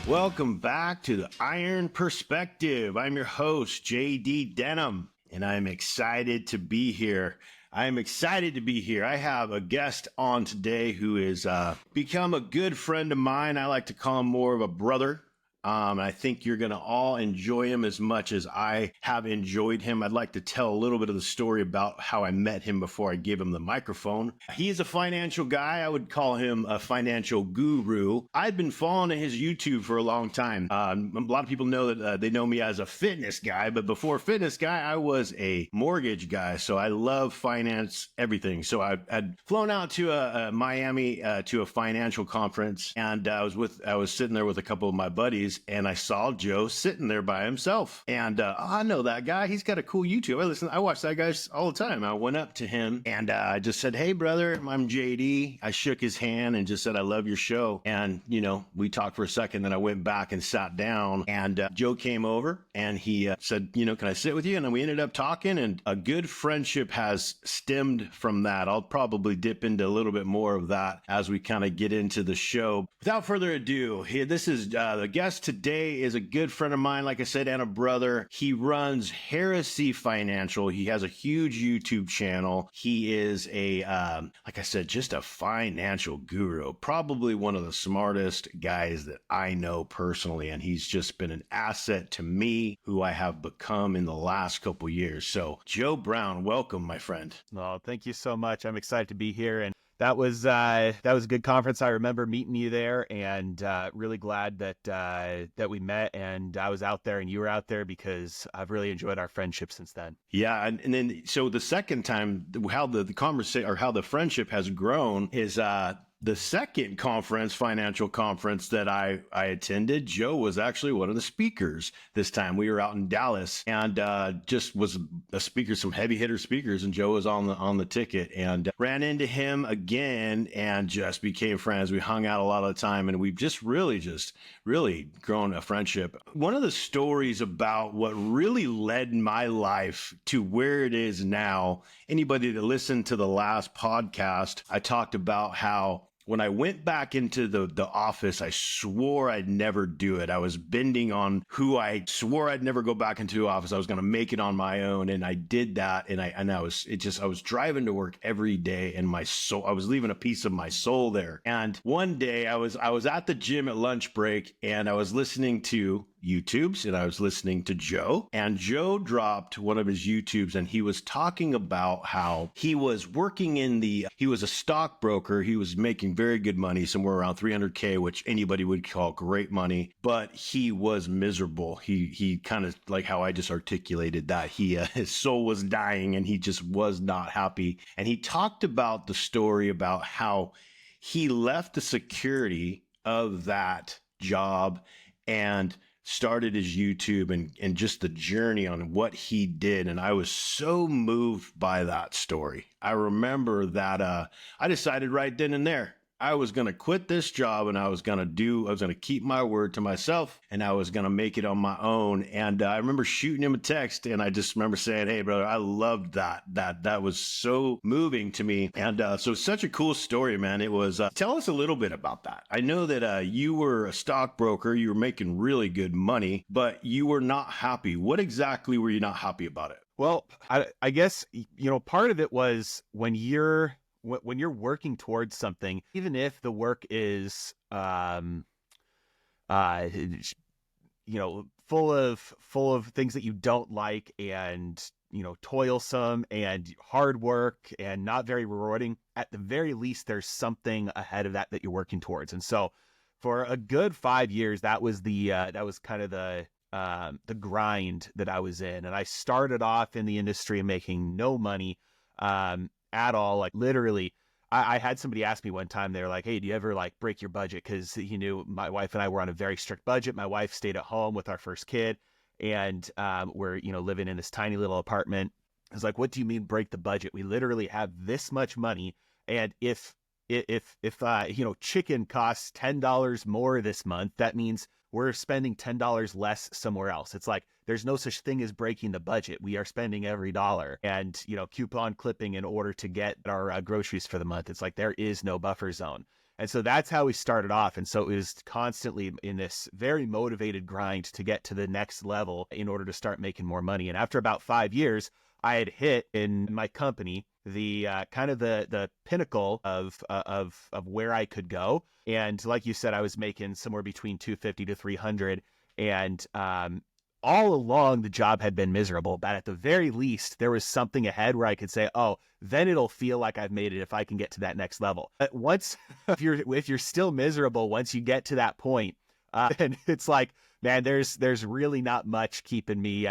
Welcome back to the Iron Perspective. I'm your host, JD Denham, and I'm excited to be here. I have a guest on today who has become a good friend of mine. I like to call him more of a brother. I think you're going to all enjoy him as much as I have enjoyed him. I'd like to tell a little bit of the story about how I met him before I gave him the microphone. He's a financial guy. I would call him a financial guru. I've been following his YouTube for a long time. A lot of people know that they know me as a fitness guy, but before fitness guy, I was a mortgage guy. So I love finance, everything. So I'd flown out to Miami to a financial conference, and I was sitting there with a couple of my buddies. And I saw Joe sitting there by himself. And I know that guy. He's got a cool YouTube. I watch that guy all the time. I went up to him and I just said, "Hey, brother, I'm JD. I shook his hand and just said, "I love your show." And, we talked for a second. Then I went back and sat down. And Joe came over and he said, "Can I sit with you?" And then we ended up talking. And a good friendship has stemmed from that. I'll probably dip into a little bit more of that as we kind of get into the show. Without further ado, this is the guest today is a good friend of mine, like I said, and a brother. He runs Heresy Financial. He has a huge YouTube channel. He is like I said, just a financial guru, probably one of the smartest guys that I know personally. And he's just been an asset to me, who I have become in the last couple years. So Joe Brown, welcome, my friend. Well, thank you so much. I'm excited to be here. And that was a good conference. I remember meeting you there, and really glad that we met, and I was out there and you were out there, because I've really enjoyed our friendship since then. Yeah, and then so the second time, how the conversation or how the friendship has grown is the second financial conference that I attended. Joe was actually one of the speakers this time. We were out in Dallas, and just was a speaker, some heavy hitter speakers, and Joe was on the ticket, and ran into him again and just became friends. We hung out a lot of the time, and we've just really grown a friendship. One of the stories about what really led my life to where it is now, anybody that listened to the last podcast, I talked about how when I went back into the office, I swore I'd never do it. I was bending on who I swore I'd never go back into the office. I was going to make it on my own. And I did that. And I was driving to work every day, and my soul, I was leaving a piece of my soul there. And one day I was at the gym at lunch break, and I was listening to YouTubes, and I was listening to Joe, and Joe dropped one of his YouTubes, and he was talking about how he was working he was a stockbroker. He was making very good money, somewhere around 300K, which anybody would call great money, but he was miserable. He kind of, like how I just articulated that, his soul was dying, and he just was not happy. And he talked about the story about how he left the security of that job and started his YouTube and just the journey on what he did. And I was so moved by that story. I remember that I decided right then and there, I was going to quit this job, and I was going to keep my word to myself, and I was going to make it on my own. And I remember shooting him a text, and I just remember saying, "Hey, brother, I loved that. That was so moving to me." And so such a cool story, man. It was, tell us a little bit about that. I know that you were a stockbroker, you were making really good money, but you were not happy. What exactly were you not happy about it? Well, I guess, part of it was when you're working towards something, even if the work is, full of things that you don't like, and, toilsome and hard work and not very rewarding, at the very least, there's something ahead of that you're working towards. And so for a good 5 years, that was kind of the grind that I was in. And I started off in the industry making no money, at all. Like, literally, I had somebody ask me one time, they were like, "Hey, do you ever break your budget?" Because he knew my wife and I were on a very strict budget. My wife stayed at home with our first kid, and we're living in this tiny little apartment. I was like, "What do you mean break the budget? We literally have this much money, and if chicken costs $10 more this month, that means we're spending $10 less somewhere else." It's like, there's no such thing as breaking the budget. We are spending every dollar, and, coupon clipping in order to get our groceries for the month. It's like, there is no buffer zone. And so that's how we started off. And so it was constantly in this very motivated grind to get to the next level in order to start making more money. And after about 5 years, I had hit in my company the kind of the pinnacle of where I could go. And like you said, I was making somewhere between 250 to 300. And all along, the job had been miserable, but at the very least, there was something ahead where I could say, "Oh, then it'll feel like I've made it if I can get to that next level." But once, if you're still miserable, once you get to that point, and it's like, man, there's really not much keeping me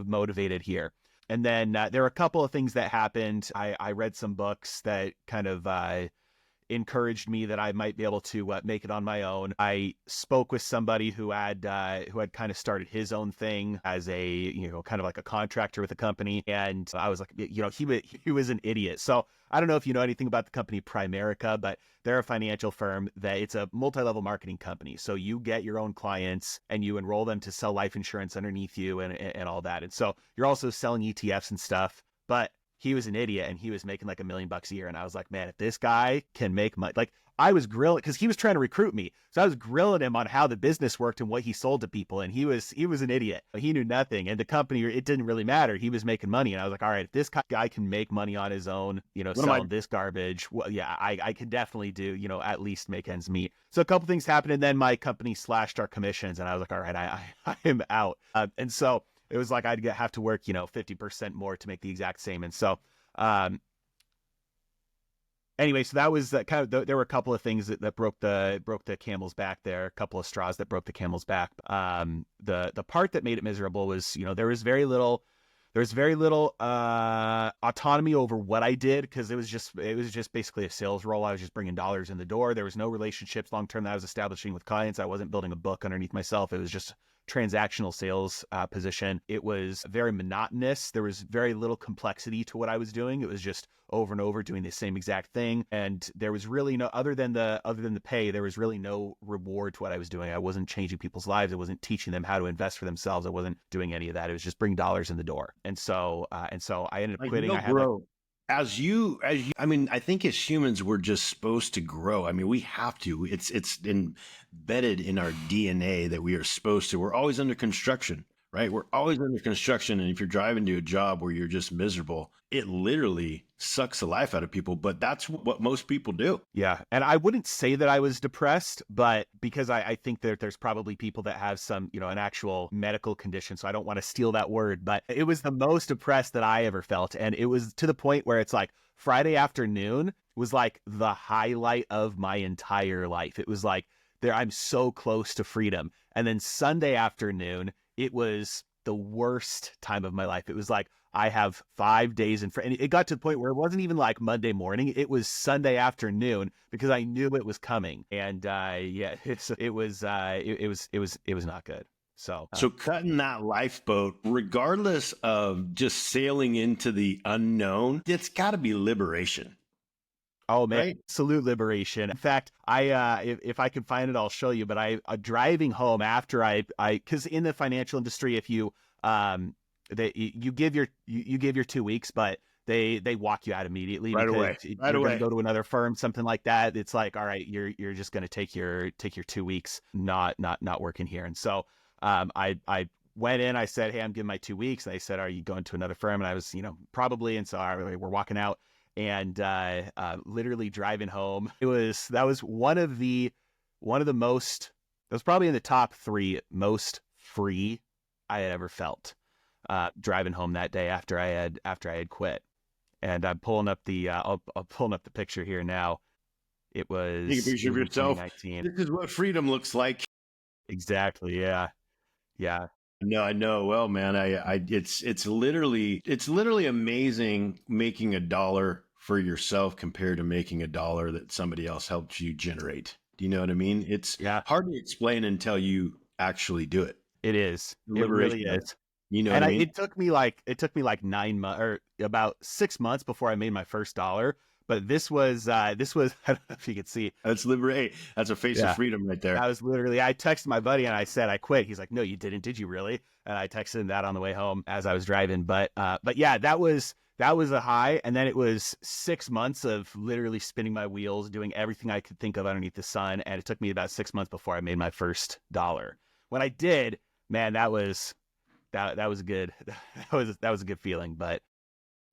motivated here. And then there were a couple of things that happened. I read some books that kind of encouraged me that I might be able to make it on my own. I spoke with somebody who had kind of started his own thing as a, kind of like a contractor with a company. And I was like, he was an idiot. So I don't know if you know anything about the company Primerica, but they're a financial firm that it's a multi-level marketing company. So you get your own clients and you enroll them to sell life insurance underneath you and all that. And so you're also selling ETFs and stuff, but he was an idiot and he was making like $1 million a year. And I was like, man, if this guy can make money, like I was grilling because he was trying to recruit me. So I was grilling him on how the business worked and what he sold to people. And he was an idiot. He knew nothing. And the company, it didn't really matter. He was making money. And I was like, all right, if this guy can make money on his own, selling this garbage, well, yeah, I could definitely do, at least make ends meet. So a couple things happened. And then my company slashed our commissions. And I was like, all right, I am out. And so it was like I'd have to work, 50% more to make the exact same. And so, anyway, so that was kind of, there were a couple of things that broke the camel's back there, a couple of straws that broke the camel's back. The part that made it miserable was, there was very little autonomy over what I did because it was just basically a sales role. I was just bringing dollars in the door. There was no relationships long-term that I was establishing with clients. I wasn't building a book underneath myself. It was just transactional sales position. It was very monotonous. There was very little complexity to what I was doing. It was just over and over doing the same exact thing. And there was really no, other than the pay, there was really no reward to what I was doing. I wasn't changing people's lives. I wasn't teaching them how to invest for themselves. I wasn't doing any of that. It was just bring dollars in the door. And so I ended up quitting. I mean, I think as humans, we're just supposed to grow. I mean, we have to. It's embedded in our DNA that we are supposed to. We're always under construction, right? We're always under construction. And if you're driving to a job where you're just miserable, it literally sucks the life out of people. But that's what most people do. Yeah. And I wouldn't say that I was depressed, but because I think that there's probably people that have some, an actual medical condition. So I don't want to steal that word, but it was the most depressed that I ever felt. And it was to the point where it's like Friday afternoon was like the highlight of my entire life. It was like, I'm so close to freedom. And then Sunday afternoon, it was the worst time of my life. It was like, I have 5 days in front. And it got to the point where it wasn't even like Monday morning. It was Sunday afternoon because I knew it was coming. And it was not good. So cutting that lifeboat, regardless of just sailing into the unknown, it's got to be liberation. Oh man, right? Absolute liberation. In fact, if I can find it, I'll show you. But I driving home after because in the financial industry, if you you give your 2 weeks, but they walk you out immediately right because away. You're going to go to another firm, something like that. It's like, all right, you're just going to take your 2 weeks, not working here. And so I went in, I said, hey, I'm giving my 2 weeks. And they said, are you going to another firm? And I was, probably. And so we're walking out. And literally driving home, that was one of the most, that was probably in the top 3 most free I had ever felt driving home that day after I had quit. And I'm pulling up I'm pulling up the picture here now. It was Take a picture of yourself. This is what freedom looks like. Exactly. Yeah. No, I know. Well, man, it's literally amazing making $1 for yourself compared to making $1 that somebody else helped you generate. Do you know what I mean? It's hard to explain until you actually do it. It is. It really is. You know what I mean? It took me like 9 months or about 6 months before I made my first dollar. But this was I don't know if you could see. That's liberate. That's a face of Yeah. freedom right there. I was literally, I texted my buddy and I said, I quit. He's like, no, you didn't. Did you really? And I texted him that on the way home as I was driving. But yeah, that was a high. And then it was 6 months of literally spinning my wheels, doing everything I could think of underneath the sun. And it took me about 6 months before I made my first dollar. When I did, man, that was good. That was a good feeling, but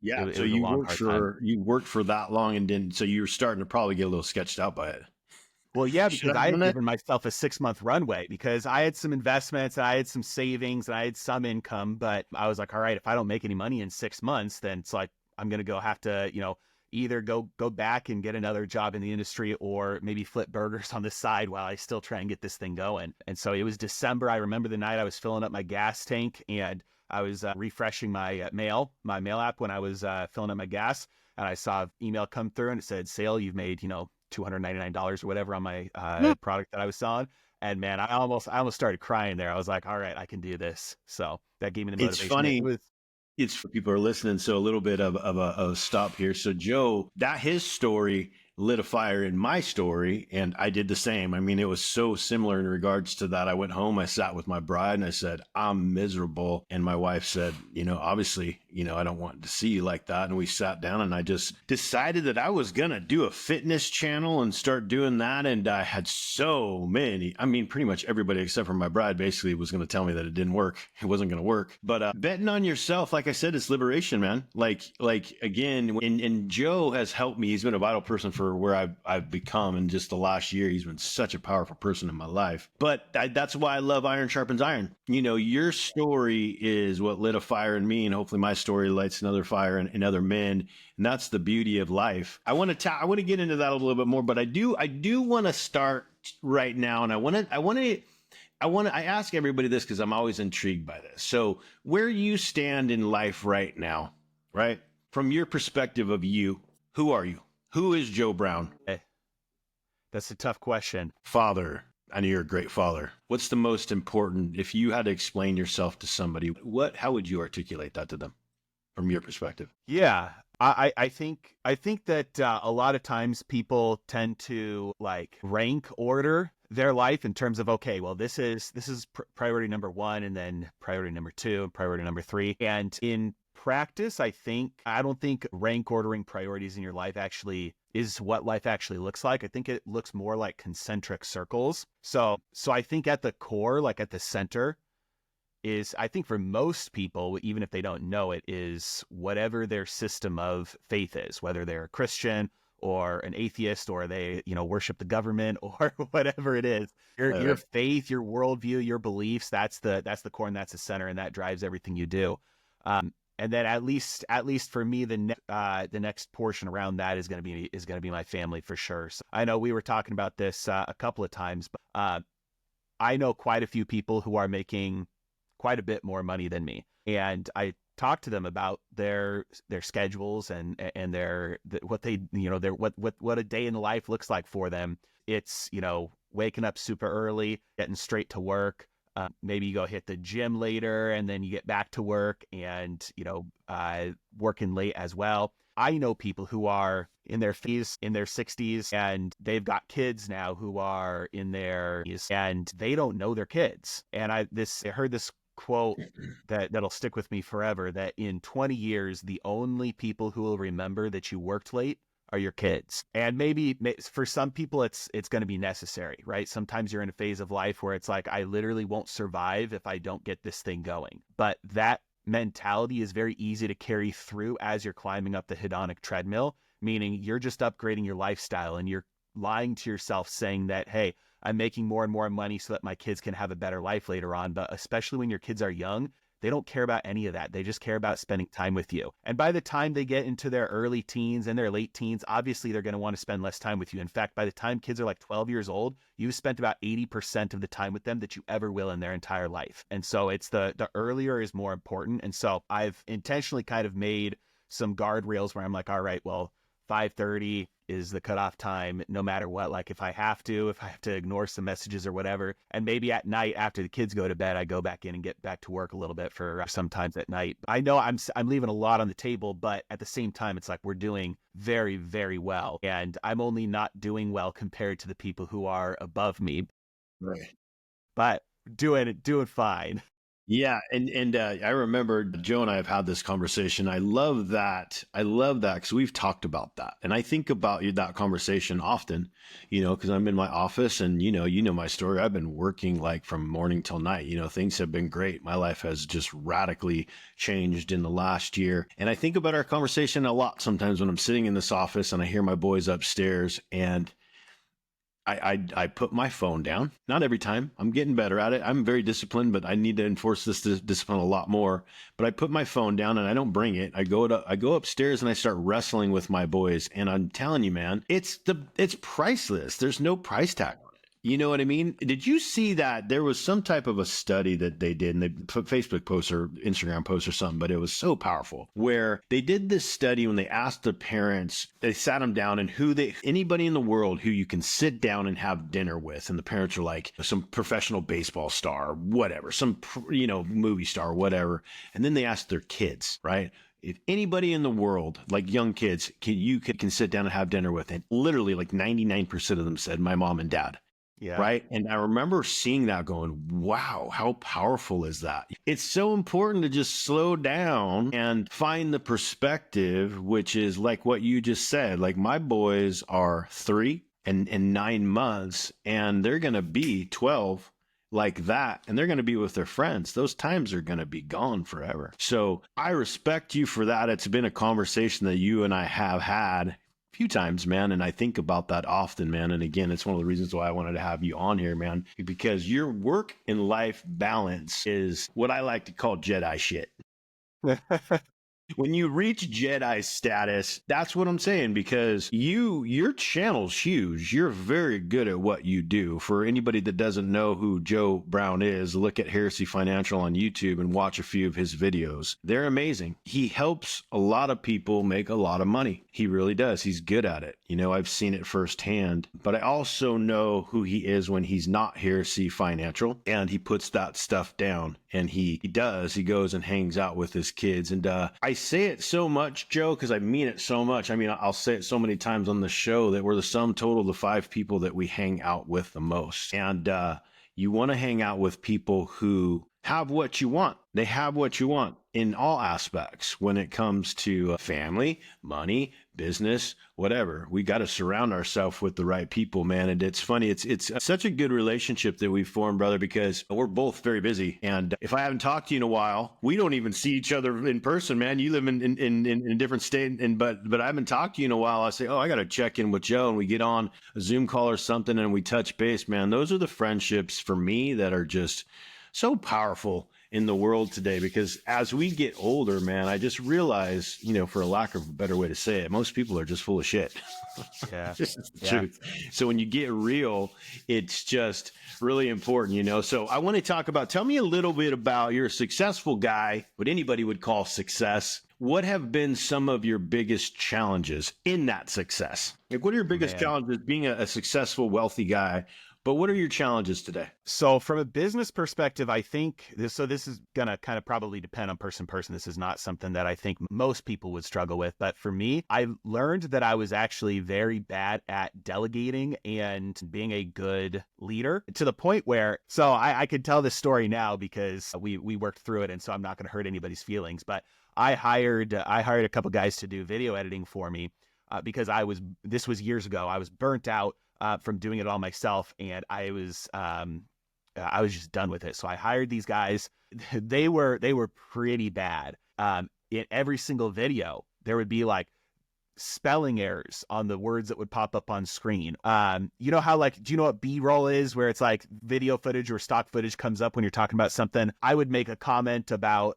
Yeah. it So was a long, hard time. you worked for that long and didn't. So you were starting to probably get a little sketched out by it. Well, yeah, Should because I I have had done it? given myself a 6 month runway because I had some investments, I had some savings, and I had some income. But I was like, all right, if I don't make any money in 6 months, then it's like I'm gonna go have to, either go back and get another job in the industry or maybe flip burgers on the side while I still try and get this thing going. And so it was December. I remember the night I was filling up my gas tank and I was refreshing my mail app when I was filling up my gas, and I saw an email come through and it said, "Sale, you've made $299 or whatever on my Yeah. product that I was selling." And man, I almost started crying there. I was like, all right, I can do this. So that gave me the It's motivation. It funny. was It's for people who are listening. So a little bit of a stop here. So Joe, that his story lit a fire in my story, and I did the same. I mean, it was so similar in regards to that. I went home, I sat with my bride, and I said, "I'm miserable." And my wife said, obviously, I don't want to see you like that. And we sat down, and I just decided that I was gonna do a fitness channel and start doing that. And I had so many. I mean, pretty much everybody except for my bride basically was gonna tell me that it didn't work. It wasn't gonna work. But betting on yourself, like I said, it's liberation, man. Like again, and Joe has helped me. He's been a vital person for where I've become in just the last year. He's been such a powerful person in my life. But that's why I love Iron Sharpens Iron. Your story is what lit a fire in me, and hopefully my story lights another fire in other men. And that's the beauty of life. I want to get into that a little bit more, but I do want to start right now, and I ask everybody this because I'm always intrigued by this. So where you stand in life right now, right? From your perspective of you, who are you? Who is Joe Brown? That's a tough question. Father. I know you're a great father. What's the most important, if you had to explain yourself to somebody, how would you articulate that to them from your perspective? Yeah. I think that a lot of times people tend to like rank order their life in terms of, okay, well, this is priority number one, and then priority number two, and priority number three. And in practice, I don't think rank ordering priorities in your life actually is what life actually looks like. I think it looks more like concentric circles. So I think at the core, like at the center, is, I think for most people, even if they don't know it, is whatever their system of faith is, whether they're a Christian or an atheist, or they, worship the government or whatever it is. Your faith, your worldview, your beliefs, that's the core, and that's the center, and that drives everything you do. And then at least for me, the next portion around that is going to be my family for sure. So I know we were talking about this a couple of times, but I know quite a few people who are making quite a bit more money than me, and I talk to them about their schedules and what they what a day in life looks like for them. It's waking up super early, getting straight to work. Maybe you go hit the gym later, and then you get back to work, and working late as well. I know people who are in their 50s, in their 60s, and they've got kids now who are in their 80s, and they don't know their kids. And I heard this quote that'll stick with me forever, that in 20 years, the only people who will remember that you worked late are your kids. And maybe for some people, it's going to be necessary, right? Sometimes you're in a phase of life where it's like, I literally won't survive if I don't get this thing going. But that mentality is very easy to carry through as you're climbing up the hedonic treadmill, meaning you're just upgrading your lifestyle, and you're lying to yourself saying that, hey, I'm making more and more money so that my kids can have a better life later on. But especially when your kids are young, they don't care about any of that. They just care about spending time with you. And by the time they get into their early teens and their late teens, obviously they're going to want to spend less time with you. In fact, by the time kids are like 12 years old, you've spent about 80% of the time with them that you ever will in their entire life. And so it's the earlier is more important. And so I've intentionally kind of made some guardrails where I'm like, all right, well, 5:30 is the cutoff time, no matter what. Like if I have to ignore some messages or whatever, and maybe at night after the kids go to bed, I go back in and get back to work a little bit for sometimes at night. I know I'm leaving a lot on the table, but at the same time, it's like we're doing very, very well, and I'm only not doing well compared to the people who are above me, Right. but doing fine. Yeah, and I remember Joe and I have had this conversation. I love that. I love that because we've talked about that, and I think about that conversation often. Because I'm in my office, and you know my story. I've been working like from morning till night. Things have been great. My life has just radically changed in the last year, and I think about our conversation a lot sometimes when I'm sitting in this office and I hear my boys upstairs and I put my phone down. Not every time. I'm getting better at it. I'm very disciplined, but I need to enforce this discipline a lot more. But I put my phone down and I don't bring it. I go upstairs and I start wrestling with my boys. And I'm telling you, man, it's priceless. There's no price tag. You know what I mean? Did you see that there was some type of a study that they did, and they put Facebook posts or Instagram posts or something, but it was so powerful, where they did this study when they asked the parents, they sat them down and anybody in the world who you can sit down and have dinner with. And the parents are like some professional baseball star, whatever, some, movie star, whatever. And then they asked their kids, right? If anybody in the world, like young kids, can sit down and have dinner with, and literally like 99% of them said my mom and dad. Yeah. Right. And I remember seeing that going, wow, how powerful is that? It's so important to just slow down and find the perspective, which is like what you just said. Like my boys are 3 and 9 months, and they're going to be 12 like that. And they're going to be with their friends. Those times are going to be gone forever. So I respect you for that. It's been a conversation that you and I have had few times, man, and I think about that often, man. And again, it's one of the reasons why I wanted to have you on here, man, because your work and life balance is what I like to call Jedi shit. When you reach Jedi status, that's what I'm saying, because your channel's huge. You're very good at what you do. For anybody that doesn't know who Joe Brown is, look at Heresy Financial on YouTube and watch a few of his videos. They're amazing. He helps a lot of people make a lot of money. He really does. He's good at it. I've seen it firsthand, but I also know who he is when he's not Heresy Financial, and he puts that stuff down, and he goes and hangs out with his kids. And I say it so much, Joe, because I mean it so much. I mean, I'll say it so many times on the show that we're the sum total of the 5 people that we hang out with the most. And you want to hang out with people who have what you want. They have what you want in all aspects when it comes to family, money, business, whatever. We got to surround ourselves with the right people, man. And it's funny. It's such a good relationship that we've formed, brother, because we're both very busy. And if I haven't talked to you in a while, we don't even see each other in person, man. You live in a different state, but I haven't talked to you in a while. I say, oh, I got to check in with Joe, and we get on a Zoom call or something and we touch base, man. Those are the friendships for me that are just so powerful in the world today, because as we get older, man, I just realize, for a lack of a better way to say it, most people are just full of shit. Yeah. This is the truth. So when you get real, it's just really important, So I want to tell me a little bit about, you're a successful guy, what anybody would call success. What have been some of your biggest challenges in that success? Like, what are your biggest challenges being a successful, wealthy guy? But what are your challenges today? So from a business perspective, I think this is going to kind of probably depend on person to person. This is not something that I think most people would struggle with. But for me, I learned that I was actually very bad at delegating and being a good leader, to the point where, so I could tell this story now because we worked through it. And so I'm not going to hurt anybody's feelings. But I hired a couple guys to do video editing for me because this was years ago. I was burnt out from doing it all myself, and I was just done with it. So I hired these guys. They were pretty bad. In every single video, there would be like spelling errors on the words that would pop up on screen. You know how, like, do you know what B-roll is, where it's like video footage or stock footage comes up when you're talking about something? I would make a comment about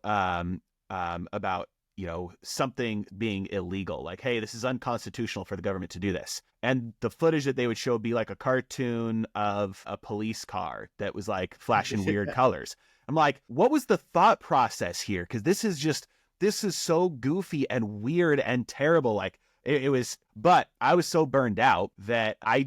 something being illegal, like, hey, this is unconstitutional for the government to do this. And the footage that they would show would be like a cartoon of a police car that was like flashing weird colors. I'm like, what was the thought process here? Because this is so goofy and weird and terrible. Like, it was, but I was so burned out that I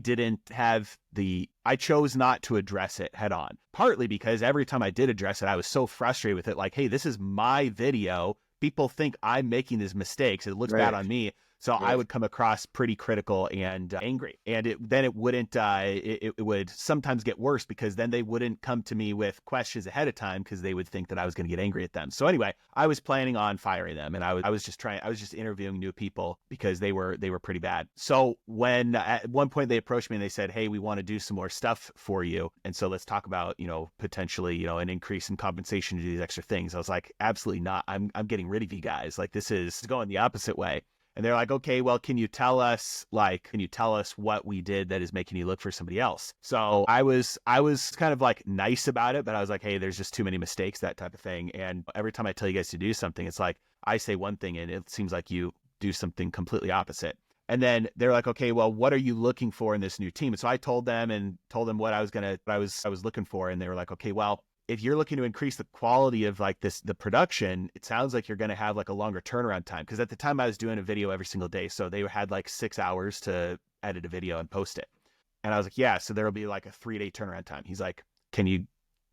chose not to address it head on, partly because every time I did address it, I was so frustrated with it. Like, hey, this is my video. People think I'm making these mistakes. It looks bad on me. So I would come across pretty critical and angry. And it would sometimes get worse, because then they wouldn't come to me with questions ahead of time, because they would think that I was going to get angry at them. So anyway, I was planning on firing them, and I was just interviewing new people because they were pretty bad. So when at one point they approached me and they said, hey, we want to do some more stuff for you. And so let's talk about, potentially, an increase in compensation to do these extra things. I was like, absolutely not. I'm getting rid of you guys. Like, this is going the opposite way. And they're like, okay, well, can you tell us what we did that is making you look for somebody else? So I was kind of like nice about it, but I was like, hey, there's just too many mistakes, that type of thing. And every time I tell you guys to do something, it's like I say one thing and it seems like you do something completely opposite. And then they're like, okay, well, what are you looking for in this new team? And so I told them what I was looking for. And they were like, okay, well, if you're looking to increase the quality of like the production, it sounds like you're going to have like a longer turnaround time. Cause at the time I was doing a video every single day. So they had like 6 hours to edit a video and post it. And I was like, yeah, so there'll be like a 3-day turnaround time. He's like, can you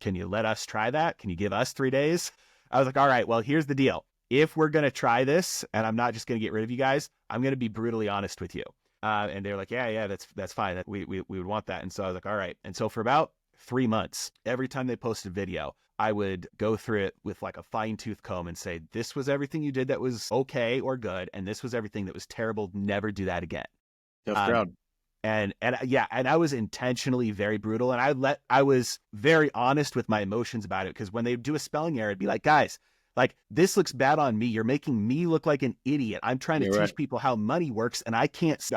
let us try that? Can you give us 3 days? I was like, all right, well, here's the deal. If we're going to try this and I'm not just going to get rid of you guys, I'm going to be brutally honest with you. And they're like, yeah, that's fine. We would want that. And so I was like, all right. And so for about 3 months, every time they posted a video, I would go through it with like a fine-tooth comb and say, this was everything you did that was okay or good, and this was everything that was terrible. Never do that again. Tough crowd. And I was intentionally very brutal, and I was very honest with my emotions about it, because when they do a spelling error, I'd be like, guys, like, this looks bad on me. You're making me look like an idiot. I'm trying to teach people how money works, and I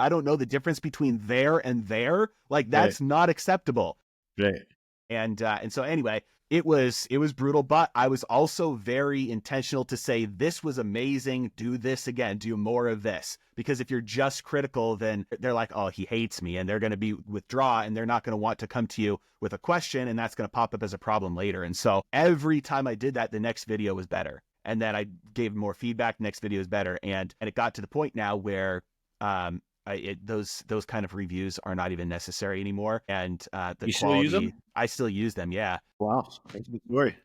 don't know the difference between there and there. Like, that's not acceptable. Right. And so anyway, it was brutal, but I was also very intentional to say, this was amazing. Do this again, do more of this. Because if you're just critical, then they're like, oh, he hates me, and they're going to withdraw, and they're not going to want to come to you with a question, and that's going to pop up as a problem later. And so every time I did that, the next video was better. And then I gave more feedback, next video is better. And it got to the point now where, those kind of reviews are not even necessary anymore. And you still use them? I still use them. Yeah. Wow. That's a good story.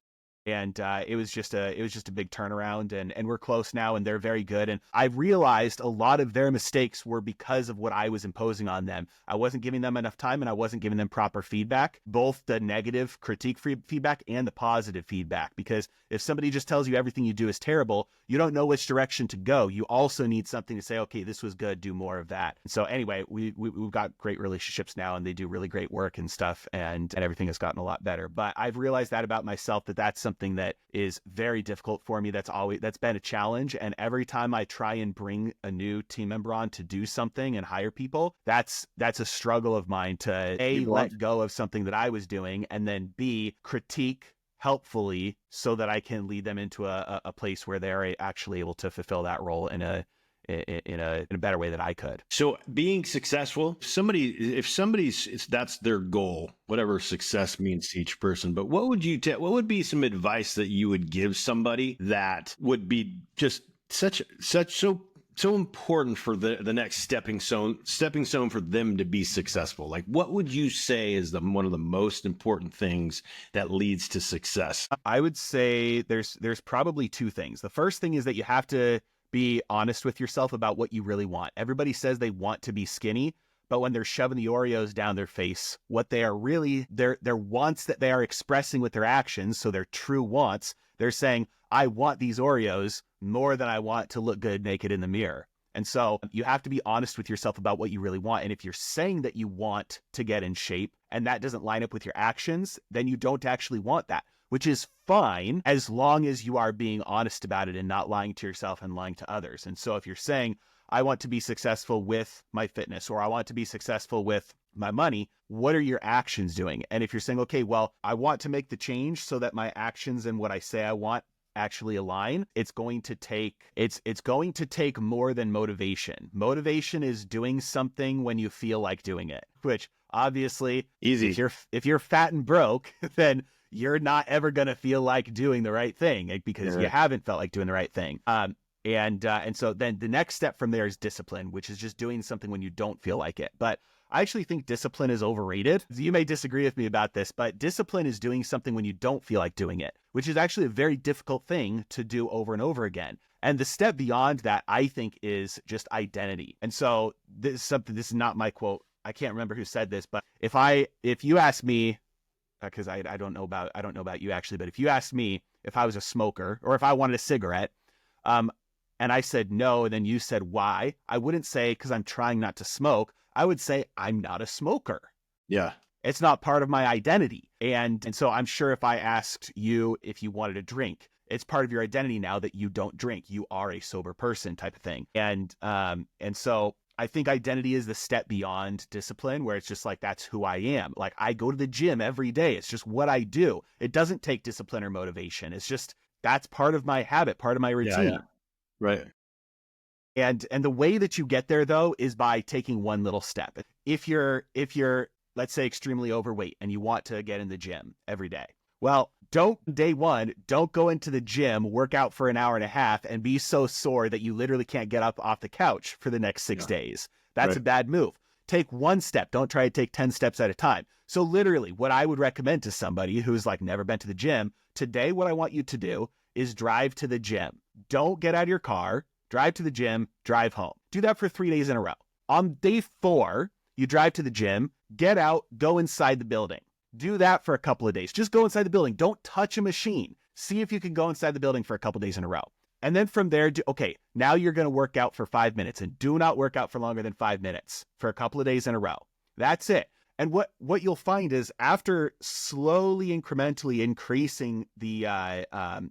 And it was just a big turnaround, and we're close now, and they're very good. And I realized a lot of their mistakes were because of what I was imposing on them. I wasn't giving them enough time, and I wasn't giving them proper feedback, both the negative critique feedback and the positive feedback. Because if somebody just tells you everything you do is terrible, you don't know which direction to go. You also need something to say, okay, this was good, do more of that. And so anyway, we've got great relationships now, and they do really great work and stuff, and everything has gotten a lot better. But I've realized that about myself, that's something that is very difficult for me. That's been a challenge. And every time I try and bring a new team member on to do something and hire people, that's a struggle of mine to let go of something that I was doing, and then B, critique helpfully so that I can lead them into a place where they're actually able to fulfill that role in a better way than I could. So being successful, if somebody's that's their goal, whatever success means to each person. But what would be some advice that you would give somebody that would be just so important for the next stepping stone for them to be successful? Like, what would you say is one of the most important things that leads to success? I would say there's probably 2 things. The first thing is that you have to be honest with yourself about what you really want. Everybody says they want to be skinny, but when they're shoving the Oreos down their face, what they are really, their wants that they are expressing with their actions, so their true wants, they're saying, I want these Oreos more than I want to look good naked in the mirror. And so you have to be honest with yourself about what you really want. And if you're saying that you want to get in shape and that doesn't line up with your actions, then you don't actually want that, which is fine as long as you are being honest about it and not lying to yourself and lying to others. And so if you're saying, I want to be successful with my fitness, or I want to be successful with my money, what are your actions doing? And if you're saying, okay, well, I want to make the change so that my actions and what I say I want actually align, it's going to take more than motivation. Motivation is doing something when you feel like doing it, which obviously easy. If you're fat and broke, then you're not ever going to feel like doing the right thing because you haven't felt like doing the right thing. And so then the next step from there is discipline, which is just doing something when you don't feel like it. But I actually think discipline is overrated. You may disagree with me about this, but discipline is doing something when you don't feel like doing it, which is actually a very difficult thing to do over and over again. And the step beyond that, I think, is just identity. And so this is not my quote. I can't remember who said this, but if you ask me, because I don't know about you actually, but if you asked me if I was a smoker or if I wanted a cigarette, and I said no, and then you said why, I wouldn't say because I'm trying not to smoke. I would say I'm not a smoker. Yeah. It's not part of my identity. And so I'm sure if I asked you if you wanted a drink, it's part of your identity now that you don't drink. You are a sober person type of thing. And so I think identity is the step beyond discipline, where it's just like, that's who I am. Like, I go to the gym every day. It's just what I do. It doesn't take discipline or motivation. It's just, that's part of my habit, part of my routine. Yeah. Right. And the way that you get there, though, is by taking one little step. If you're, let's say, extremely overweight and you want to get in the gym every day, well, day one, don't go into the gym, work out for an hour and a half, and be so sore that you literally can't get up off the couch for the next 6 days. That's a bad move. Take one step. Don't try to take 10 steps at a time. So literally, what I would recommend to somebody who's like never been to the gym, today what I want you to do is drive to the gym. Don't get out of your car. Drive to the gym, drive home. Do that for 3 days in a row. On day 4, you drive to the gym, get out, go inside the building. Do that for a couple of days. Just go inside the building. Don't touch a machine. See if you can go inside the building for a couple of days in a row. And then from there, now you're going to work out for 5 minutes, and do not work out for longer than 5 minutes for a couple of days in a row. That's it. And what you'll find is after slowly, incrementally increasing the,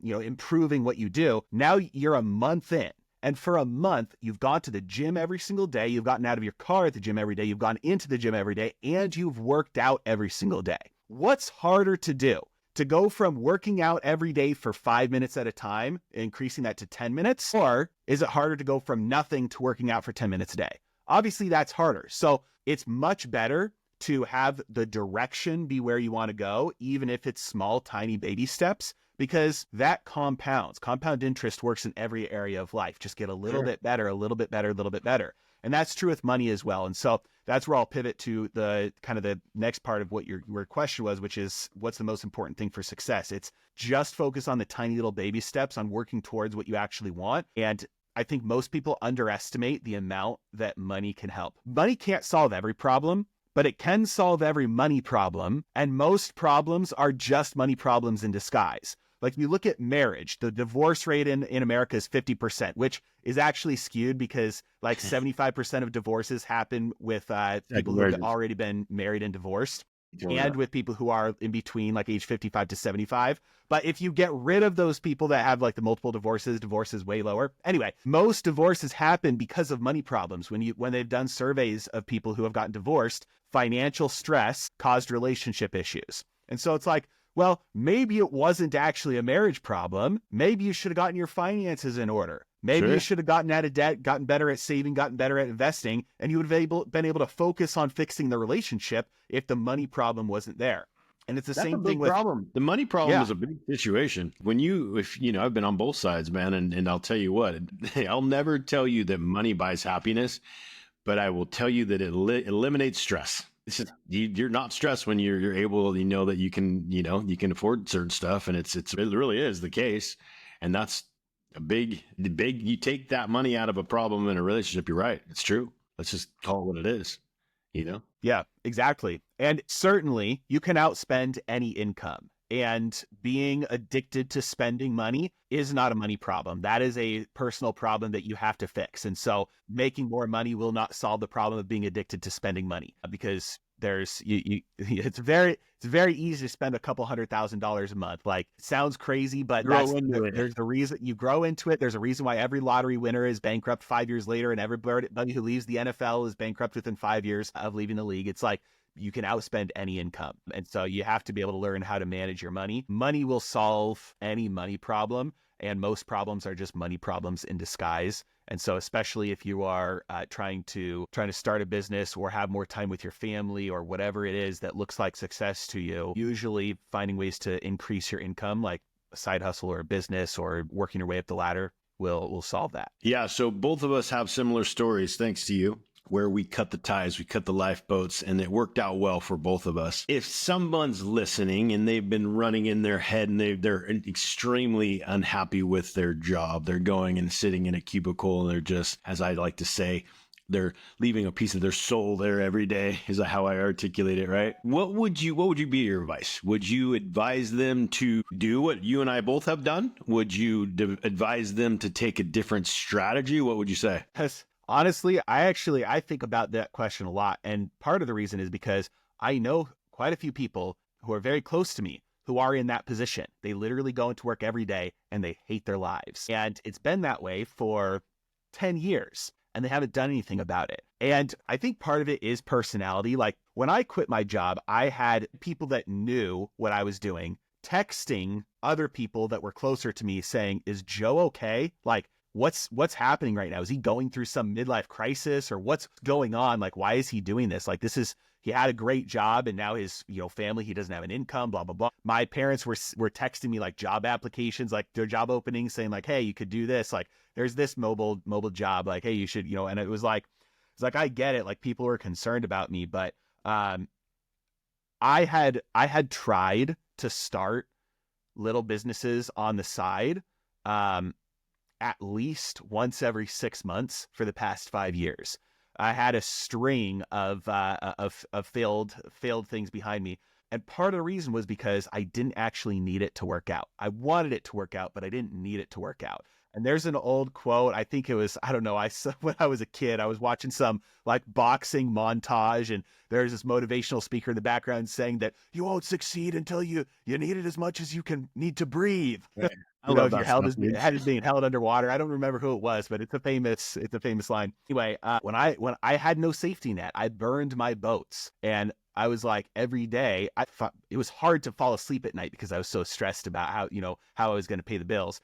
improving what you do, now you're a month in. And for a month, you've gone to the gym every single day. You've gotten out of your car at the gym every day. You've gone into the gym every day, and you've worked out every single day. What's harder to do? To go from working out every day for 5 minutes at a time, increasing that to 10 minutes? Or is it harder to go from nothing to working out for 10 minutes a day? Obviously, that's harder. So it's much better to have the direction be where you want to go, even if it's small, tiny baby steps, because that compounds. Compound interest works in every area of life. Just get a little bit better, a little bit better, a little bit better. And that's true with money as well. And so that's where I'll pivot to the kind of the next part of what your question was, which is what's the most important thing for success? It's just focus on the tiny little baby steps on working towards what you actually want. And I think most people underestimate the amount that money can help. Money can't solve every problem, but it can solve every money problem. And most problems are just money problems in disguise. Like if you look at marriage, the divorce rate in America is 50%, which is actually skewed because like 75% of divorces happen with people who have already been married and divorced, and with people who are in between like age 55 to 75. But if you get rid of those people that have like the multiple divorces, divorce is way lower. Anyway, most divorces happen because of money problems. When they've done surveys of people who have gotten divorced, financial stress caused relationship issues. And so it's like, well, maybe it wasn't actually a marriage problem. Maybe you should have gotten your finances in order. Maybe you should have gotten out of debt, gotten better at saving, gotten better at investing, and you would have been able to focus on fixing the relationship if the money problem wasn't there. And it's the same thing with problem. The money problem is a big situation. I've been on both sides, man, and I'll tell you what, I'll never tell you that money buys happiness, but I will tell you that it eliminates stress. It's just, you're not stressed when you're able, that you can afford certain stuff, and it really is the case. And that's a big, you take that money out of a problem in a relationship. You're right. It's true. Let's just call it what it is, Yeah, exactly. And certainly you can outspend any income. And being addicted to spending money is not a money problem. That is a personal problem that you have to fix. And so making more money will not solve the problem of being addicted to spending money, because it's very easy to spend a couple $100,000 a month. Like, it sounds crazy, but there's the reason you grow into it. There's a reason why every lottery winner is bankrupt 5 years later, and everybody who leaves the NFL is bankrupt within 5 years of leaving the league. It's like, you can outspend any income. And so you have to be able to learn how to manage your money. Money will solve any money problem, and most problems are just money problems in disguise. And so especially if you are trying to start a business or have more time with your family or whatever it is that looks like success to you, usually finding ways to increase your income, like a side hustle or a business or working your way up the ladder, will solve that. Yeah. So both of us have similar stories, thanks to you, where we cut the ties, we cut the lifeboats, and it worked out well for both of us. If someone's listening and they've been running in their head and they're extremely unhappy with their job, they're going and sitting in a cubicle and they're just, as I like to say, they're leaving a piece of their soul there every day, is how I articulate it, right? What would be your advice? Would you advise them to do what you and I both have done? Would you advise them to take a different strategy? What would you say? Because honestly, I think about that question a lot. And part of the reason is because I know quite a few people who are very close to me who are in that position. They literally go into work every day and they hate their lives. And it's been that way for 10 years. And they haven't done anything about it. And I think part of it is personality. Like when I quit my job, I had people that knew what I was doing texting other people that were closer to me saying, is Joe okay? Like, what's happening right now? Is he going through some midlife crisis or what's going on? Like, why is he doing this? Like, he had a great job and now his, family, he doesn't have an income, blah, blah, blah. My parents were texting me like job applications, like their job openings saying like, hey, you could do this. Like there's this mobile job. Like, hey, you should, and it was like, I get it. Like people were concerned about me, but, I had tried to start little businesses on the side, at least once every 6 months for the past 5 years. I had a string of failed things behind me. And part of the reason was because I didn't actually need it to work out. I wanted it to work out, but I didn't need it to work out. And there's an old quote, I think it was, I don't know, when I was a kid, I was watching some like boxing montage and there's this motivational speaker in the background saying that you won't succeed until you need it as much as you can need to breathe. Right. I love You're that held stuff, as being held underwater. I don't remember who it was, but it's a famous line. Anyway, when I had no safety net, I burned my boats, and I was like every day. It was hard to fall asleep at night because I was so stressed about how I was going to pay the bills.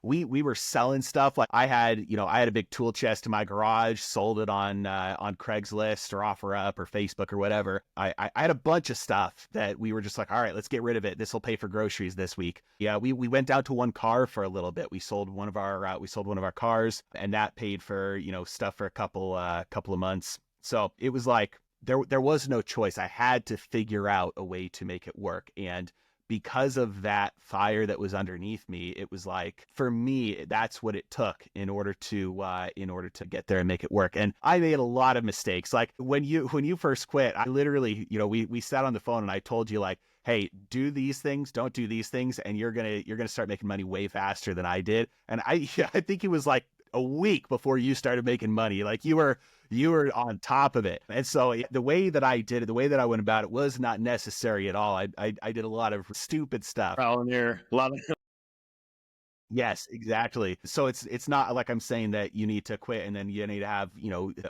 We were selling stuff. Like I had a big tool chest in my garage, sold it on Craigslist or OfferUp or Facebook or whatever. I had a bunch of stuff that we were just like, all right, let's get rid of it. This will pay for groceries this week. Yeah, we went down to one car for a little bit. We sold one of our cars, and that paid for stuff for a couple of months. So it was like there was no choice. I had to figure out a way to make it work. And because of that fire that was underneath me, it was like, for me, that's what it took in order to get there and make it work. And I made a lot of mistakes. Like when you first quit, I literally, we sat on the phone and I told you like, hey, do these things, don't do these things, and you're gonna start making money way faster than I did. And I think it was like a week before you started making money. Like you were on top of it. And so the way that I did it, the way that I went about it was not necessary at all. I did a lot of stupid stuff. Trial and error. A lot of Yes, exactly. So it's not like I'm saying that you need to quit and then you need to have,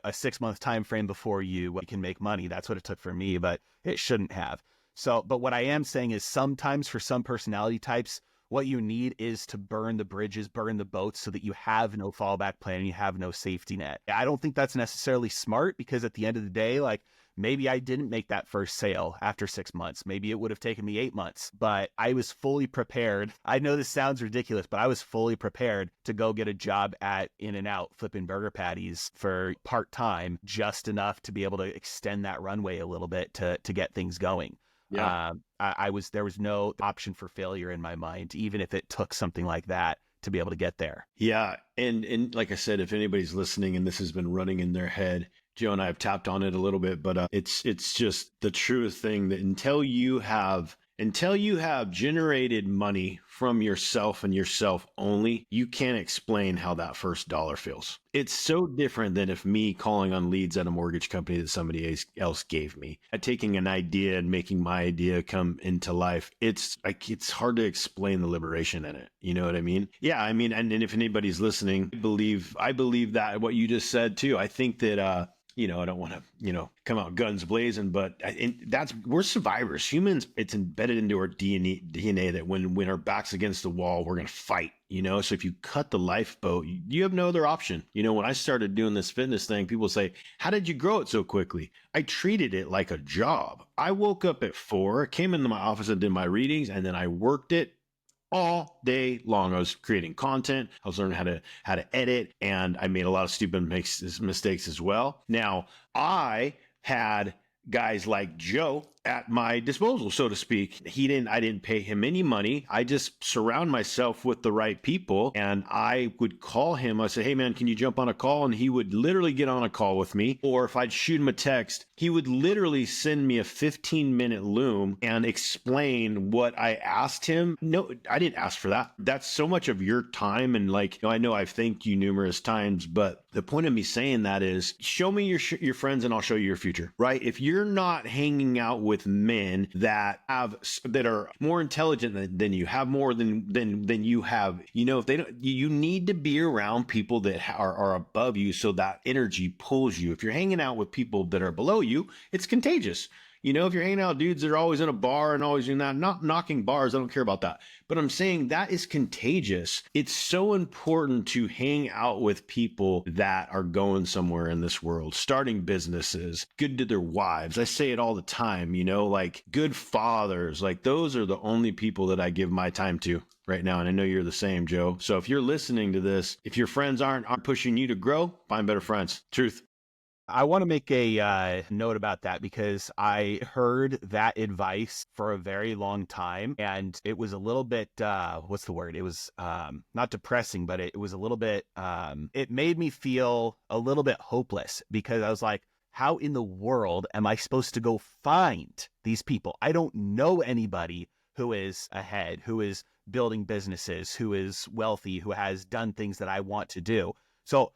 a 6-month time frame before you can make money. That's what it took for me, but it shouldn't have. So, but what I am saying is sometimes for some personality types, what you need is to burn the bridges, burn the boats so that you have no fallback plan and you have no safety net. I don't think that's necessarily smart because at the end of the day, like maybe I didn't make that first sale after 6 months. Maybe it would have taken me 8 months, but I was fully prepared. I know this sounds ridiculous, but I was fully prepared to go get a job at In-N-Out flipping burger patties for part-time, just enough to be able to extend that runway a little bit to get things going. Yeah. There was no option for failure in my mind, even if it took something like that to be able to get there. Yeah. And like I said, if anybody's listening and this has been running in their head, Joe and I have tapped on it a little bit, but it's just the truest thing that until you have generated money from yourself and yourself only, you can't explain how that first dollar feels. It's so different than if me calling on leads at a mortgage company that somebody else gave me. At taking an idea and making my idea come into life, it's hard to explain the liberation in it. You know what I mean? Yeah, I mean, and if anybody's listening, I believe that what you just said too. I think that I don't want to, come out guns blazing, but we're survivors. Humans, it's embedded into our DNA that when our back's against the wall, we're going to fight, So if you cut the lifeboat, you have no other option. When I started doing this fitness thing, people say, how did you grow it so quickly? I treated it like a job. I woke up at 4, came into my office and did my readings, and then I worked it all day long. I was creating content. I was learning how to edit, and I made a lot of stupid mistakes as well. Now, I had guys like Joe at my disposal, so to speak. I didn't pay him any money. I just surround myself with the right people, and I would call him. I say, hey man, can you jump on a call? And he would literally get on a call with me. Or if I'd shoot him a text, he would literally send me a 15-minute loom and explain what I asked him. No, I didn't ask for that. That's so much of your time. And I know I've thanked you numerous times, but the point of me saying that is show me your friends and I'll show you your future, right? If you're not hanging out with men that are more intelligent than you, have more than you have, if they don't, you need to be around people that are above you, so that energy pulls you. If you're hanging out with people that are below you, it's contagious. If you're hanging out with dudes that are always in a bar and always doing that, not knocking bars, I don't care about that. But I'm saying that is contagious. It's so important to hang out with people that are going somewhere in this world, starting businesses, good to their wives. I say it all the time, like good fathers, like those are the only people that I give my time to right now. And I know you're the same, Joe. So if you're listening to this, if your friends aren't pushing you to grow, find better friends. Truth. I want to make a note about that because I heard that advice for a very long time, and it was a little bit, what's the word? It was not depressing, but it was a little bit, it made me feel a little bit hopeless because I was like, how in the world am I supposed to go find these people? I don't know anybody who is ahead, who is building businesses, who is wealthy, who has done things that I want to do. So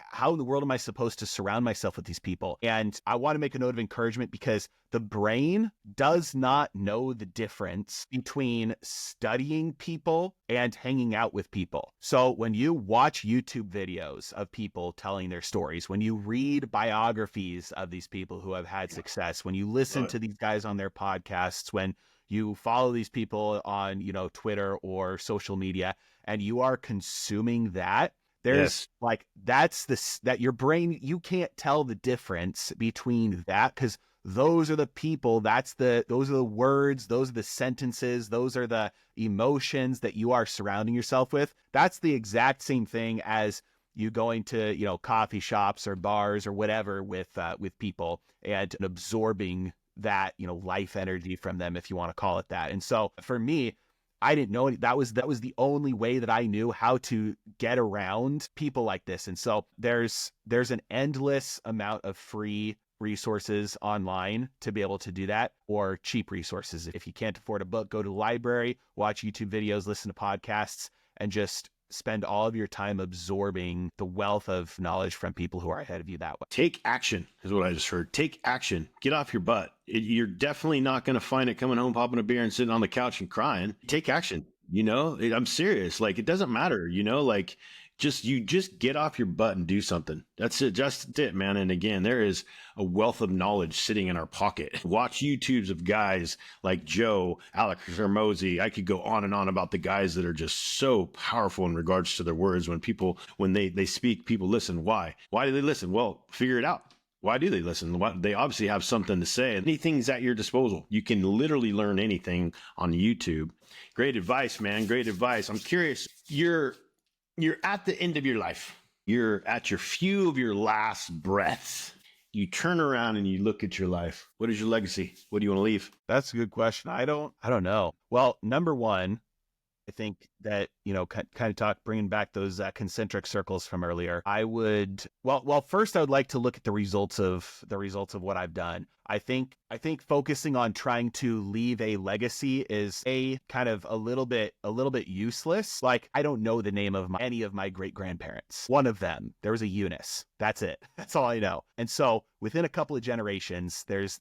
how in the world am I supposed to surround myself with these people? And I want to make a note of encouragement because the brain does not know the difference between studying people and hanging out with people. So when you watch YouTube videos of people telling their stories, when you read biographies of these people who have had success, when you listen to these guys on their podcasts, when you follow these people on, Twitter or social media, and you are consuming that, there's that your brain, you can't tell the difference between that because those are the people, those are the words, those are the sentences, those are the emotions that you are surrounding yourself with. That's the exact same thing as you going to, coffee shops or bars or whatever with people and absorbing that, life energy from them, if you want to call it that. And so for me, I didn't know that was the only way that I knew how to get around people like this. And so there's an endless amount of free resources online to be able to do that, or cheap resources. If you can't afford a book, go to the library, watch YouTube videos, listen to podcasts, and just spend all of your time absorbing the wealth of knowledge from people who are ahead of you that way. Take action is what I just heard. Take action. Get off your butt. You're definitely not going to find it coming home, popping a beer and sitting on the couch and crying. Take action. I'm serious. It doesn't matter, just get off your butt and do something. That's it. Just it, man. And again, there is a wealth of knowledge sitting in our pocket. Watch YouTubes of guys like Joe, Alex Hermosi. I could go on and on about the guys that are just so powerful in regards to their words. When they speak, people listen. Why? Why do they listen? Well, figure it out. Why do they listen? They obviously have something to say. Anything's at your disposal. You can literally learn anything on YouTube. Great advice, man. Great advice. I'm curious. You're at the end of your life. You're at your few of your last breaths. You turn around and you look at your life. What is your legacy? What do you want to leave? That's a good question. I don't know. Well, number one, I think that, kind of bringing back those concentric circles from earlier. I would, first I would like to look at the results of what I've done. I think focusing on trying to leave a legacy is a little bit useless. I don't know the name of any of my great grandparents. One of them, there was a Eunice. That's it. That's all I know. And so within a couple of generations, there's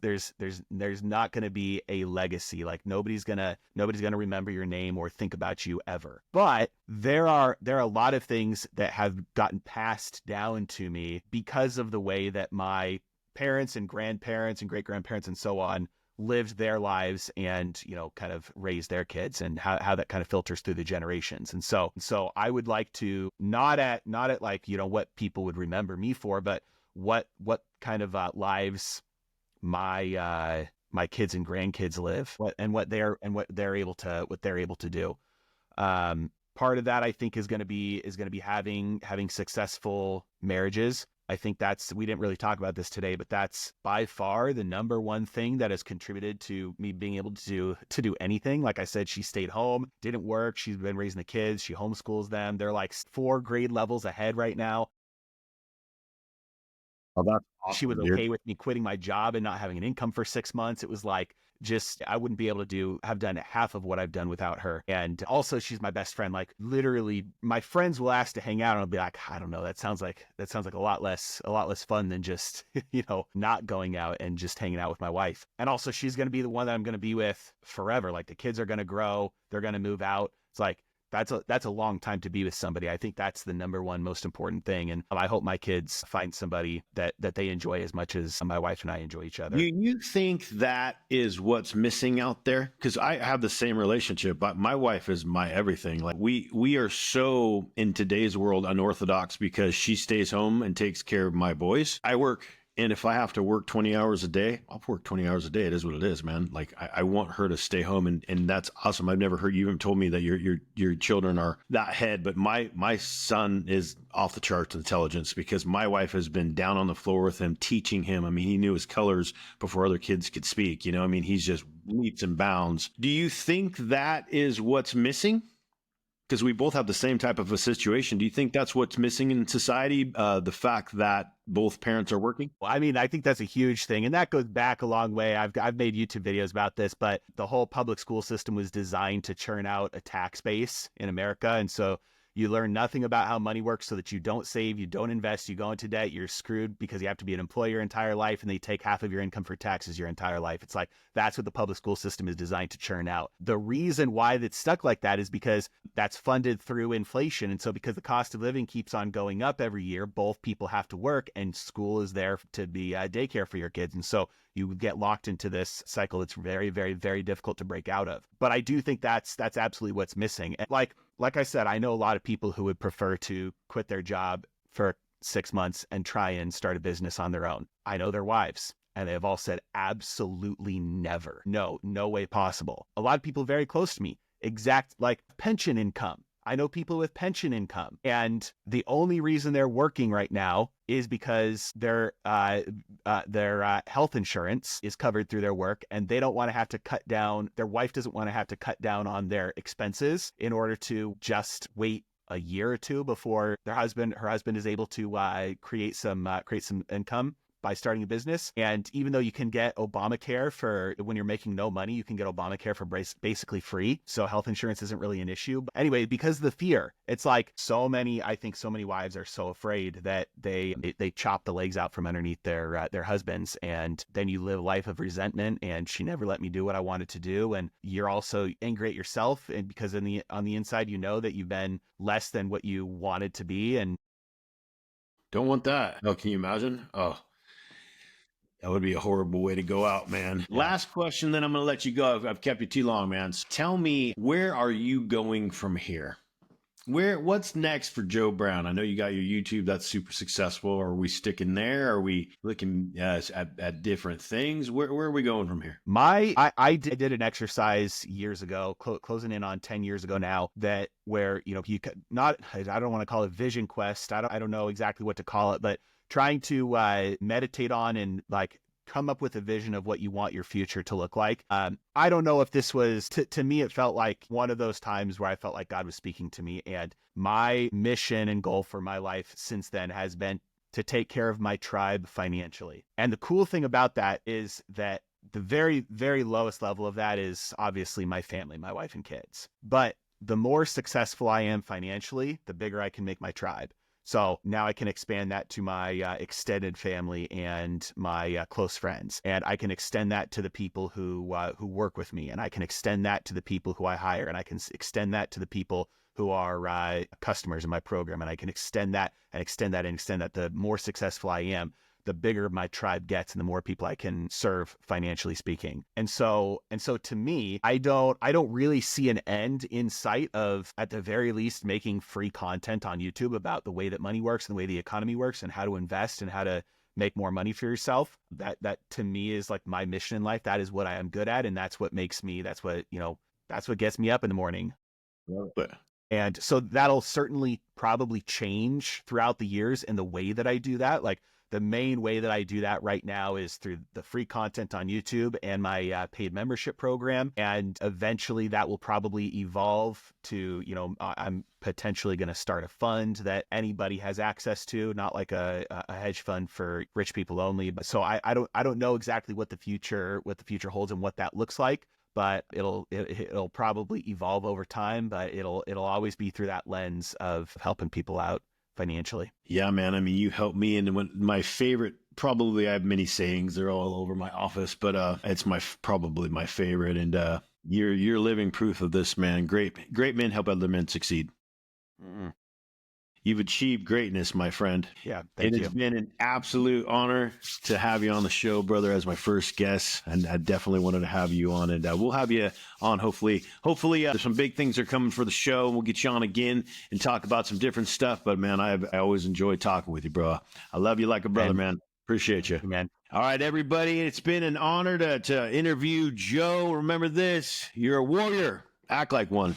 not going to be a legacy. Nobody's gonna remember your name or think about you ever. But there are a lot of things that have gotten passed down to me because of the way that my parents and grandparents and great grandparents and so on lived their lives and, kind of raised their kids, and how that kind of filters through the generations. And so I would like to not at what people would remember me for, but what kind of lives my kids and grandkids live, what they're able to do. Part of that I think is going to be having successful marriages. I think we didn't really talk about this today, but that's by far the number one thing that has contributed to me being able to do anything. Like I said, she stayed home, didn't work. She's been raising the kids. She homeschools them. They're like 4 grade levels ahead right now. Oh, that's She was awesome, dude. okay with me quitting my job and not having an income for 6 months. It was like, just, I wouldn't be able to have done half of what I've done without her. And also she's my best friend. Like literally my friends will ask to hang out and I'll be like, I don't know. That sounds like a lot less fun than just, not going out and just hanging out with my wife. And also she's going to be the one that I'm going to be with forever. Like the kids are going to grow. They're going to move out. It's like, that's a long time to be with somebody. I think that's the number one most important thing. And I hope my kids find somebody that they enjoy as much as my wife and I enjoy each other. Do you think that is what's missing out there? Because I have the same relationship, but my wife is my everything. Like we are so in today's world unorthodox because she stays home and takes care of my boys. I work. And if I have to work 20 hours a day, I'll work 20 hours a day. It is what it is, man. Like I want her to stay home, and that's awesome. I've never heard you even told me that your children are that head, but my son is off the charts intelligence because my wife has been down on the floor with him, teaching him. I mean, he knew his colors before other kids could speak. I mean, he's just leaps and bounds. Do you think that is what's missing? Because we both have the same type of a situation. Do you think that's what's missing in society? The fact that both parents are working? Well, I mean, I think that's a huge thing. And that goes back a long way. I've made YouTube videos about this, but the whole public school system was designed to churn out a tax base in America. And so you learn nothing about how money works so that you don't save, you don't invest, you go into debt, you're screwed because you have to be an employee your entire life and they take half of your income for taxes your entire life. It's like, that's what the public school system is designed to churn out. The reason why it's stuck like that is because that's funded through inflation. And so because the cost of living keeps on going up every year, both people have to work and school is there to be daycare for your kids. And so you get locked into this cycle that's very, very, very difficult to break out of. But I do think that's absolutely what's missing. And like I said, I know a lot of people who would prefer to quit their job for 6 months and try and start a business on their own. I know their wives, and they have all said absolutely never. No way possible. A lot of people very close to me, like pension income. I know people with pension income, and the only reason they're working right now is because their health insurance is covered through their work, and they don't want to have to cut down. Their wife doesn't want to have to cut down on their expenses in order to just wait a year or two before her husband is able to create some income by starting a business. And even though you can get Obamacare for when you're making no money, you can get Obamacare for basically free. So health insurance isn't really an issue. But anyway, because of the fear, it's like I think so many wives are so afraid that they chop the legs out from underneath their husbands. And then you live a life of resentment, and she never let me do what I wanted to do. And you're also angry at yourself. And because on the inside, you know that you've been less than what you wanted to be. And Don't want that. Oh, can you imagine? Oh, that would be a horrible way to go out, man. Yeah. Last question, then I'm going to let you go. I've kept you too long, man. So tell me, where are you going from here? What's next for Joe Brown? I know you got your YouTube. That's super successful. Are we sticking there? Are we looking at different things? Where are we going from here? I did an exercise years ago, closing in on 10 years ago now, that where, you not, I don't want to call it vision quest. I don't know exactly what to call it, but trying to meditate on and like come up with a vision of what you want your future to look like. I don't know if this was, to me, it felt like one of those times where I felt like God was speaking to me. And my mission and goal for my life since then has been to take care of my tribe financially. And the cool thing about that is that the very, very lowest level of that is obviously my family, my wife and kids. But the more successful I am financially, the bigger I can make my tribe. So now I can expand that to my extended family and my close friends. And I can extend that to the people who work with me. And I can extend that to the people who I hire. And I can extend that to the people who are customers in my program. And I can extend that and extend that and extend that. The more successful I am, the bigger my tribe gets and the more people I can serve, financially speaking. And so to me, I don't really see an end in sight of, at the very least, making free content on YouTube about the way that money works and the way the economy works and how to invest and how to make more money for yourself. That to me is like my mission in life. That is what I am good at. And that's what makes me, that's what gets me up in the morning. But And so that'll certainly probably change throughout the years in the way that I do that. Like the main way that I do that right now is through the free content on YouTube and my paid membership program. And eventually that will probably evolve to, I'm potentially going to start a fund that anybody has access to, not like a hedge fund for rich people only. But so I don't know exactly what the future holds and what that looks like, but it'll probably evolve over time, but it'll always be through that lens of helping people out financially. yeah, man. I mean, you helped me. And when my favorite, probably I have many sayings. They're all over my office, but it's probably my favorite. And you're living proof of this, man. Great men help other men succeed. Mm-mm. You've achieved greatness, my friend. Yeah, thank It you. has been an absolute honor to have you on the show, brother, as my first guest. And I definitely wanted to have you on, and we'll have you on. Hopefully, there's some big things are coming for the show, and we'll get you on again and talk about some different stuff. But man, I always enjoy talking with you, bro. I love you like a brother, man. Appreciate you. Man. All right, everybody. It's been an honor to interview Joe. Remember this: you're a warrior. Act like one.